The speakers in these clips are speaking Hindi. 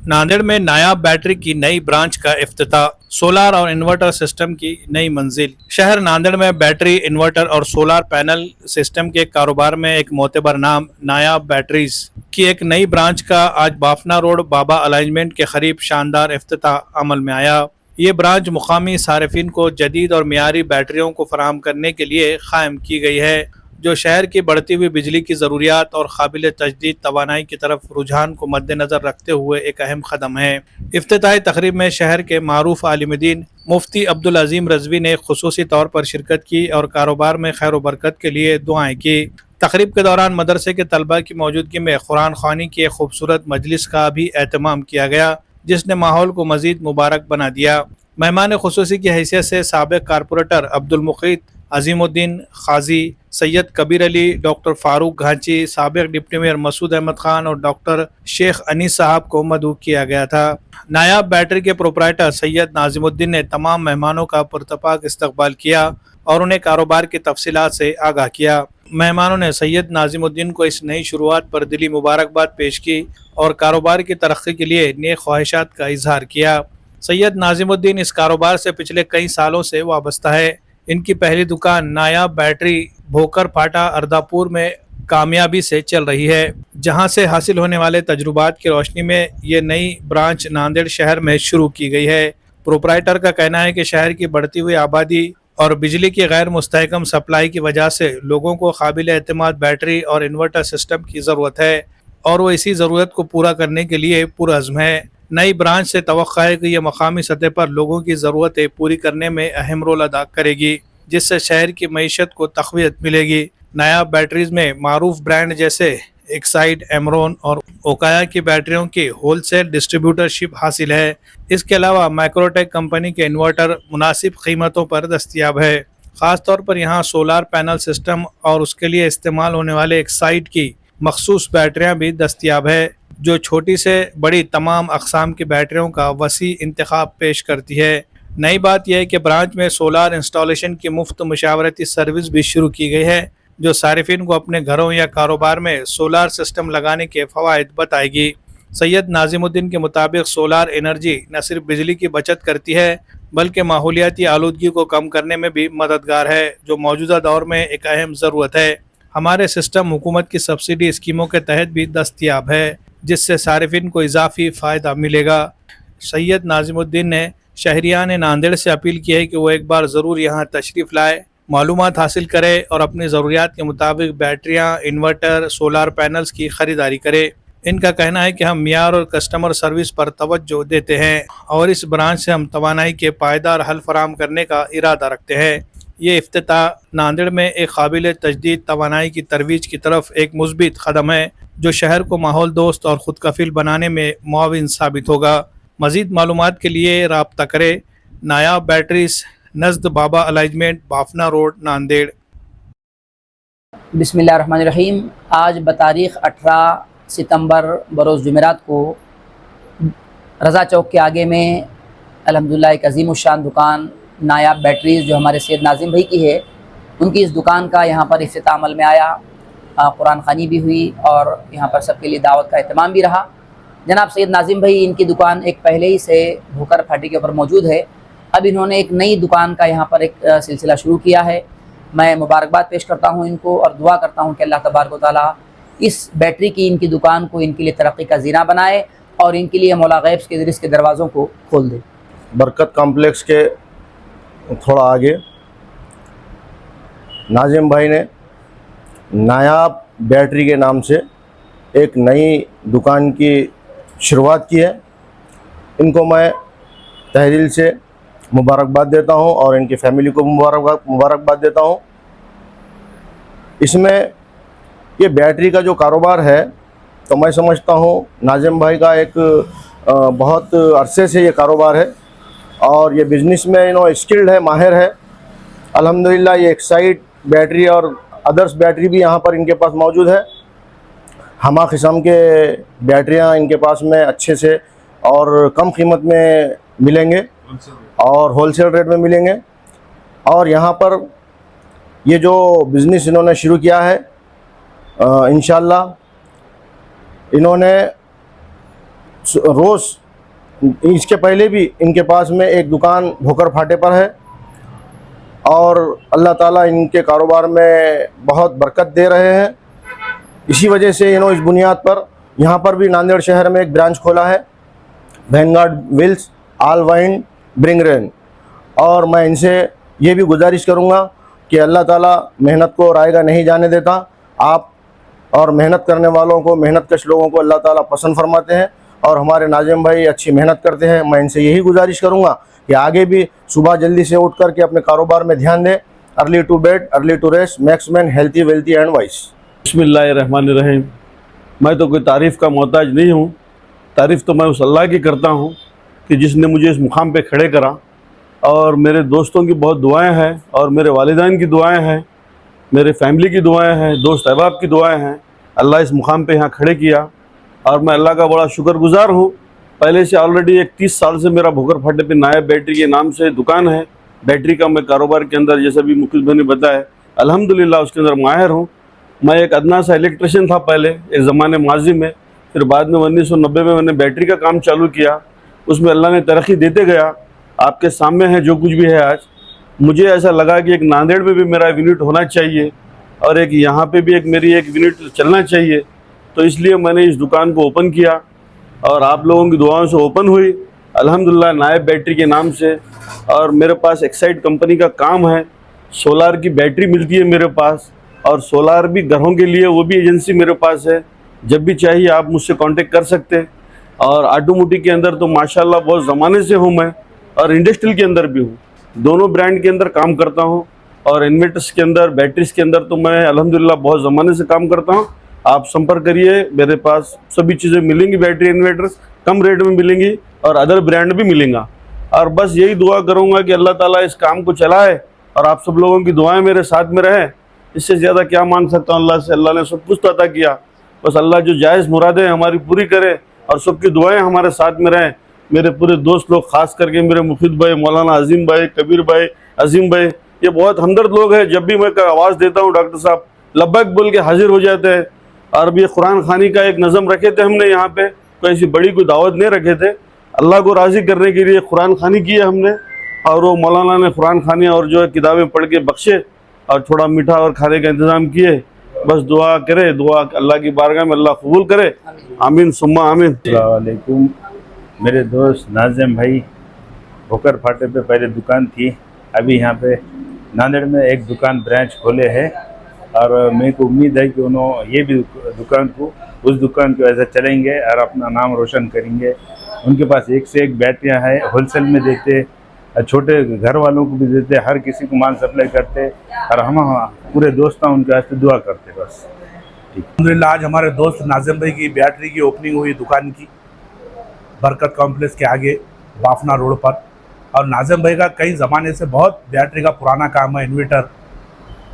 नांदेड़ में नायाब बैटरी की नई ब्रांच का इफ्तिताह, सोलार और इन्वर्टर सिस्टम की नई मंजिल। शहर नांदेड़ में बैटरी, इन्वर्टर और सोलार पैनल सिस्टम के कारोबार में एक मोतबर नाम नायाब बैटरीज की एक नई ब्रांच का आज बाफना रोड बाबा अलाइनमेंट के करीब शानदार इफ्तिताह अमल में आया। ये ब्रांच मुकामी सार्फिन को जदीद और मियारी बैटरियों को फराहम करने के लिए कायम की गई है, जो शहर की बढ़ती हुई बिजली की ज़रूरियात और काबिल तजदीद तवानाई की तरफ रुझान को मद्देनज़र रखते हुए एक अहम कदम है। इफ्तिताही तकरीब में शहर के मारूफ आलिम-ए-दीन मुफ्ती अब्दुल अजीम रजवी ने खुसूसी तौर पर शिरकत की और कारोबार में खैर बरकत के लिए दुआएं की। तकरीब के दौरान मदरसे के तलबा की मौजूदगी में कुरान ख़वानी की एक खूबसूरत मजलिस का भी एहतमाम किया गया, जिसने माहौल को मज़ीद मुबारक बना दिया। मेहमान खुसूसी की हैसियत से साबिक़ कारपोरेटर अब्दुल मुक़ीत अजीमुद्दीन खाजी, सैयद कबीर अली, डॉक्टर फारूक घांची, साबिक़ डिप्टी मेयर मसूद अहमद खान और डॉक्टर शेख अनीस साहब को मदऊ किया गया था। नायाब बैटरी के प्रोपराइटर सैयद नाजिमुद्दीन ने तमाम मेहमानों का पुरतपाक इस्तकबाल किया और उन्हें कारोबार की तफसीलात से आगाह किया। मेहमानों ने सैयद नाजिमुद्दीन को इस नई शुरुआत पर दिली मुबारकबाद पेश की और कारोबार की तरक्की के लिए नेक ख्वाहिशात का इजहार किया। सैयद नाजिमुद्दीन इस कारोबार से पिछले कई सालों से वाबस्ता है। इनकी पहली दुकान नायाब बैटरी भोकर फाटा अर्दापुर में कामयाबी से चल रही है, जहां से हासिल होने वाले तजुर्बात की रोशनी में ये नई ब्रांच नांदेड़ शहर में शुरू की गई है। प्रोपराइटर का कहना है कि शहर की बढ़ती हुई आबादी और बिजली की गैर मुस्तहकम सप्लाई की वजह से लोगों को काबिल एतमाद बैटरी और इन्वर्टर सिस्टम की ज़रूरत है और वो इसी ज़रूरत को पूरा करने के लिए पुरअज़्म है। नई ब्रांच से तवक्को है कि यह मकामी सतह पर लोगों की ज़रूरतें पूरी करने में अहम रोल अदा करेगी, जिससे शहर की मईशत को तक़वियत मिलेगी। नायाब बैटरीज में मारूफ ब्रांड जैसे एक्साइड, एमरॉन और ओकाया की बैटरियों की होलसेल डिस्ट्रीब्यूटरशिप हासिल है। इसके अलावा माइक्रोटेक कंपनी के इन्वर्टर मुनासिब कीमतों पर दस्तियाब है। ख़ास तौर पर यहाँ सोलार पैनल सिस्टम और उसके लिए इस्तेमाल होने वाले एक्साइड की मखसूस बैटरियाँ भी दस्तियाब है, जो छोटी से बड़ी तमाम अक़साम की बैटरियों का वसी इंतखाब पेश करती है। नई बात यह है कि ब्रांच में सोलार इंस्टॉलेशन की मुफ्त मुशावरती सर्विस भी शुरू की गई है, जो सारिफिन को अपने घरों या कारोबार में सोलार सिस्टम लगाने के फ़वाइद बताएगी। सैयद नाजिमुद्दीन के मुताबिक सोलार एनर्जी न सिर्फ बिजली की बचत करती है बल्कि माहौलियाती आलूदगी को कम करने में भी मददगार है, जो मौजूदा दौर में एक अहम ज़रूरत है। हमारे सिस्टम हुकूमत की सब्सिडी स्कीमों के तहत भी दस्तियाब है, जिससे सारिफिन को इजाफी फ़ायदा मिलेगा। सैयद नाजिमुद्दीन ने शहरियान नांदेड़ से अपील की है कि वो एक बार ज़रूर यहाँ तशरीफ़ लाए, मालूमात हासिल करे और अपनी ज़रूरियात के मुताबिक बैटरियाँ, इन्वर्टर, सोलार पैनल्स की ख़रीदारी करे। इनका कहना है कि हम मियार और कस्टमर सर्विस पर तवज्जो देते हैं और इस ब्रांच से हम तवानाई के पायदार हल फराहम करने का इरादा रखते हैं। ये इफ्तिताह नांदेड़ में एक काबिल तजदीद तवानाई की तरवीज की तरफ एक मुस्बित कदम है, जो शहर को माहौल दोस्त और ख़ुद कफिल बनाने में मुआविन साबित होगा। मज़ीद मालूमात के लिए राब्ता करें। नायाब बैटरीज, नज़द बाबा अलाइनमेंट, बाफना रोड, नांदेड़। बिस्मिल्लाहिर्रहमानिर्रहीम। आज बतारीख़ 18 सितंबर बरोज़ जुमेरात को रज़ा चौक के आगे में अल्हम्दुलिल्लाह एक अज़ीमुश्शान दुकान नायाब बैटरीज़ जो हमारे सैयद नाज़िम भाई की है, उनकी इस दुकान का यहाँ पर इफ्तिताह अमल में आया। कुरान ख़वानी भी हुई और यहाँ पर सबके लिए दावत का एहतमाम भी रहा। जनाब सैयद नाज़िम भाई, इनकी दुकान एक पहले ही से भोकर फाटी के ऊपर मौजूद है। अब इन्होंने एक नई दुकान का यहाँ पर एक सिलसिला शुरू किया है। मैं मुबारकबाद पेश करता हूँ इनको और दुआ करता हूँ कि अल्लाह तबारक व तआला इस बैटरी की इनकी दुकान को इनके लिए तरक्की का ज़ीना बनाए और इनके लिए मौला गैब के रिज़्क़ के दरवाज़ों को खोल दे। बरकत कॉम्प्लेक्स के थोड़ा आगे नाजिम भाई ने नायाब बैटरी के नाम से एक नई दुकान की शुरुआत की है। इनको मैं तहे दिल से मुबारकबाद देता हूं और इनकी फैमिली को मुबारकबाद देता हूं। इसमें ये बैटरी का जो कारोबार है, तो मैं समझता हूं नाजिम भाई का एक बहुत अरसे से ये कारोबार है और ये बिज़नेस में स्किल्ड है, माहिर है। अल्हम्दुलिल्लाह ये एक्साइड बैटरी और अदर्स बैटरी भी यहाँ पर इनके पास मौजूद है। हमा किस्म के बैटरियाँ इनके पास में अच्छे से और कम कीमत में मिलेंगे और होलसेल रेट में मिलेंगे। और यहाँ पर ये जो बिज़नेस इन्होंने शुरू किया है, इंशाल्लाह इन्होंने 1 साल के अंदर 1 लाख बैटरी का बिज़नेस इन्होंने शुरू किया है। और यहाँ पर ये जो बिज़नेस इन्होंने शुरू किया है, इंशाल्लाह इन्होंने 1 साल के अंदर 1 लाख बैटरी का बिज़नेस इन्होंने शुरू किया है। और यहाँ पर ये जो बिज़नेस इन्होंने शुरू किया है, इंशाल्लाह रोज़, इसके पहले भी इनके पास में एक दुकान भोकर फाटे पर है और अल्लाह ताला इनके कारोबार में बहुत बरकत दे रहे हैं। इसी वजह से इस बुनियाद पर यहाँ पर भी नांदेड़ शहर में एक ब्रांच खोला है, Vanguard wheels all wine bring rain. और मैं इनसे ये भी गुजारिश करूँगा कि अल्लाह ताला मेहनत को रायगा नहीं जाने देता। आप और मेहनत करने वालों को, मेहनतकश लोगों को अल्लाह ताला पसंद फरमाते हैं और हमारे नाजिम भाई अच्छी मेहनत करते हैं। मैं इनसे यही गुजारिश करूँगा कि आगे भी सुबह जल्दी से उठ कर के अपने कारोबार में ध्यान दें। Early to bed, early to rest, makes man healthy, wealthy and wise. बिस्मिल्लाहिर्रहमानिर्रहीम। मैं तो कोई तारीफ़ का मोहताज नहीं हूँ, तारीफ़ तो मैं उस अल्लाह की करता हूँ कि जिसने मुझे इस मुकाम पे खड़े करा। और मेरे दोस्तों की बहुत दुआएं हैं और मेरे वालिदैन की दुआएं हैं, मेरे फैमिली की दुआएं हैं, दोस्त अहबाब की दुआएं हैं। अल्लाह इस मुकाम पे यहाँ खड़े किया और मैं अल्लाह का बड़ा शुक्रगुजार हूँ। पहले से ऑलरेडी एक 30 साल से मेरा भोकर फाटे पे नायब बैटरी के नाम से दुकान है। बैटरी का मैं कारोबार के अंदर, जैसा भी मुखिल भाई ने बताया, अल्हम्दुलिल्लाह उसके अंदर माहिर हूँ। मैं एक अदना सा इलेक्ट्रिशियन था पहले एक ज़माने माजी में, फिर बाद में 1990 में मैंने बैटरी का काम चालू किया। उसमें अल्लाह ने तरक्की देते गया। आपके सामने है जो कुछ भी है आज। मुझे ऐसा लगा कि एक नांदेड़ में भी मेरा यूनिट होना चाहिए और एक यहाँ पे भी एक मेरी एक यूनिट चलना चाहिए, तो इसलिए मैंने इस दुकान को ओपन किया और आप लोगों की दुआओं से ओपन हुई अल्हम्दुलिल्लाह नायब बैटरी के नाम से। और मेरे पास एक्साइड कंपनी का काम है, सोलार की बैटरी मिलती है मेरे पास और सोलार भी घरों के लिए, वो भी एजेंसी मेरे पास है। जब भी चाहिए आप मुझसे कांटेक्ट कर सकते हैं। और ऑटोमोटिव के अंदर तो माशाल्लाह बहुत ज़माने से हूँ मैं, और इंडस्ट्रियल के अंदर भी हूँ, दोनों ब्रांड के अंदर काम करता हूँ। और इन्वर्टर्स के अंदर, बैटरीज के अंदर तो मैं अल्हम्दुलिल्लाह बहुत ज़माने से काम करता हूँ। आप संपर्क करिए, मेरे पास सभी चीज़ें मिलेंगी, बैटरी इन्वर्टर्स कम रेट में मिलेंगी और अदर ब्रांड भी मिलेंगा। और बस यही दुआ करूँगा कि अल्लाह ताला इस काम को चलाए और आप सब लोगों की दुआएं मेरे साथ में रहें। इससे ज़्यादा क्या मांग सकता हूँ अल्लाह से। अल्लाह ने सब कुछ तो अता किया, बस अल्लाह जो जायज़ मुरादें हमारी पूरी करे और सबकी दुआएं हमारे साथ में रहें। मेरे पूरे दोस्त लोग, ख़ास करके मेरे मुफीद भाई, मौलाना अजीम भाई, कबीर भाई, अजीम भाई, ये बहुत हमदर्द लोग हैं। जब भी मैं आवाज़ देता हूँ डॉक्टर साहब लब्बैक बोल के हाजिर हो जाते हैं। और अभी कुरान खानी का एक नज़म रखे थे हमने यहाँ पे, कोई ऐसी बड़ी कोई दावत नहीं रखे थे, अल्लाह को राज़ी करने के लिए कुरान खानी की है हमने। और वो मौलाना ने कुरान खानी और जो है किताबें पढ़ के बख्शे और थोड़ा मीठा और खाने का इंतज़ाम किए। बस दुआ करे, दुआ अल्लाह की बारगाह में अल्लाह कबूल करे, आमीन सुम्मा आमीन। अस्सलाम वालेकुम। मेरे दोस्त नाज़िम भाई भोकर फाटे पे पहले दुकान थी, अभी यहाँ पे नांदेड़ में एक दुकान ब्रांच खोले हैं और मेरे को उम्मीद है कि उन्होंने ये भी दुकान को, उस दुकान को ऐसा चलेंगे और अपना नाम रोशन करेंगे। उनके पास एक से एक बैटरियाँ हैं, होलसेल में देते, छोटे घर वालों को भी देते, हर किसी को माल सप्लाई करते और हम पूरे दोस्तों उनके वास्ते दुआ करते। बस अल्हम्दुलिल्लाह आज हमारे दोस्त नाज़िम भाई की बैटरी की ओपनिंग हुई दुकान की, बरकत कॉम्प्लेक्स के आगे बाफना रोड पर। और नाज़िम भाई का कई ज़माने से बहुत बैटरी का पुराना काम है, इन्वर्टर,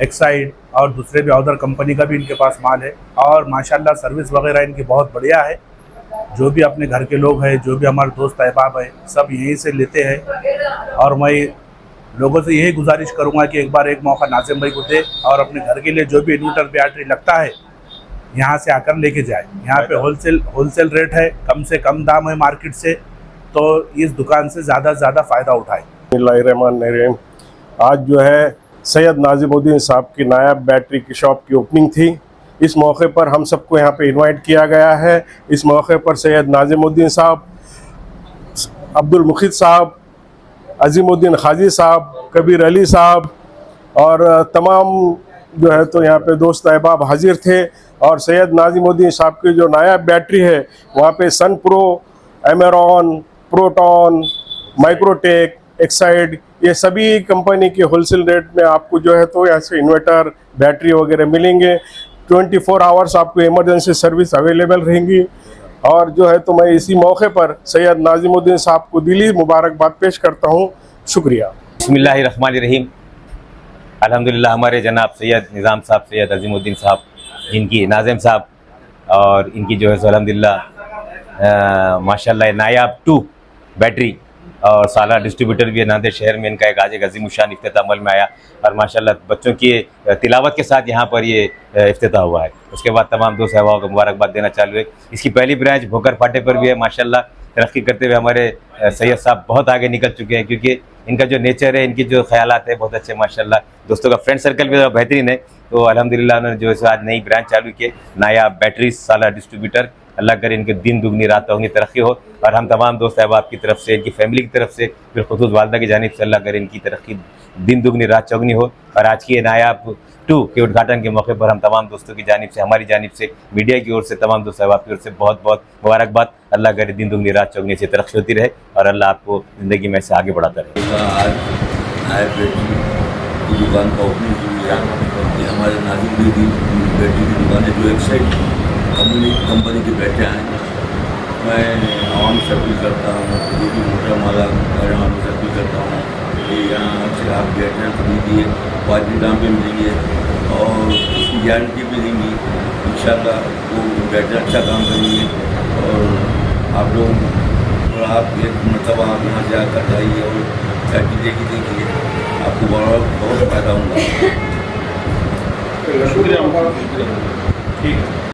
एक्साइड और दूसरे भी अदर कंपनी का भी इनके पास माल है। और माशाल्लाह सर्विस वगैरह इनकी बहुत बढ़िया है। जो भी अपने घर के लोग हैं, जो भी हमारे दोस्त अहबाब हैं, सब यहीं से लेते हैं। और मैं लोगों से यही गुजारिश करूंगा कि एक बार एक मौका नाज़िम भाई को दे और अपने घर के लिए जो भी इन्वर्टर बैटरी लगता है यहाँ से आकर लेके जाए। यहाँ पे होलसेल रेट है, कम से कम दाम है मार्केट से, तो इस दुकान से ज़्यादा फ़ायदा उठाए। बिस्मिल्लाहिर्रहमानिर्रहीम। आज जो है सैयद नाज़िमुद्दीन साहब की नायब बैटरी की शॉप की ओपनिंग थी। इस मौके पर हम सबको यहाँ पे इनवाइट किया गया है। इस मौके पर सैयद नाज़िमुद्दीन साहब, अब्दुल मुखिद साहब, अजीमुद्दीन खाजी साहब, कबीर अली साहब और तमाम जो है तो यहाँ पे दोस्त अहबाब हाजिर थे। और सैयद नाज़िमुद्दीन साहब की जो नायब बैटरी है वहाँ पे सन pro, Amaron, proton, Microtek, Exide, ये सभी कंपनी के होलसेल रेट में आपको जो है तो यहाँ से इन्वर्टर, बैटरी वगैरह मिलेंगे। 24 आवर्स आपको इमरजेंसी सर्विस अवेलेबल रहेंगी। और जो है तो मैं इसी मौके पर सैयद नाज़िमुद्दीन साहब को दिली मुबारकबाद पेश करता हूँ। शुक्रिया। बिस्मिल्लाहिर्रहमानिर्रहीम। अल्हम्दुलिल्लाह हमारे जनाब सैयद निज़ाम साहब, सैयद अजीमुद्दीन साहब, जिनकी नाज़िम साहब और इनकी जो है सो अल्हम्दुलिल्लाह माशाल्लाह नायाब 2 बैटरी और सालार डिस्ट्रीब्यूटर भी है नांदेड़ शहर में। इनका एक आज एक अजीमुशान इफ्तिताह अमल में आया और माशाल्लाह बच्चों की तिलावत के साथ यहाँ पर ये इफ्तिताह हुआ है। उसके बाद तमाम दोस्त अहबाब को मुबारकबाद देना चालू है। इसकी पहली ब्रांच भोकर फाटे पर भी है। माशाल्लाह तरक्की करते हुए हमारे सैयद साहब बहुत आगे निकल चुके हैं, क्योंकि इनका जो नेचर है, इनकी जो ख्यालात है बहुत अच्छे माशाल्लाह। दोस्तों का फ्रेंड सर्कल भी बेहतरीन है। तो अल्हम्दुलिल्लाह उन्होंने जो है आज नई ब्रांच चालू की, नायाब बैटरीज सालार डिस्ट्रीब्यूटर। अल्लाह करे इनके दिन दुगनी रात होंगी तरक्की हो, और हम तमाम दोस्त अहबाब की तरफ से, इनकी फैमिली की तरफ से, बिलखुसूस वालदा की जानिब से अल्लाह करे इनकी तरक्की दिन दुगनी रात चौगनी हो। और आज की नायाब 2 के उद्घाटन के मौके पर हम तमाम दोस्तों की जानिब से, हमारी जानिब से, मीडिया की ओर से, तमाम दोस्त अहबाब की ओर से बहुत बहुत मुबारकबाद। अल्लाह करे दिन दुगनी रात चौगनी से तरक्की होती रहे और अल्लाह आपको ज़िंदगी में से आगे बढ़ाता रहे। आज नायब बैटरी की दुकान का ओपनिंग हुई है। ये हमारे नाजिम भाई की बैटरी की दुकान है, जो एक साइड कंपनी की बैटरियाँ हैं। मैं आवाम से अपील करता हूँ, जो भी मोटा माला आवाम से अपील करता हूँ कि यहाँ से आप बैटरियाँ खरीदिए, वाजिब दाम पे मिलेंगे और उसकी गारंटी भी देंगी। इंशाल्लाह वो बैटरी अच्छा काम करेंगे। और आप लोग और आप एक मरतबा आप यहाँ से आकर जाइए और बैटरी देखिए, आपको बहुत फ़ायदा होगा। शुक्रिया। ठीक है।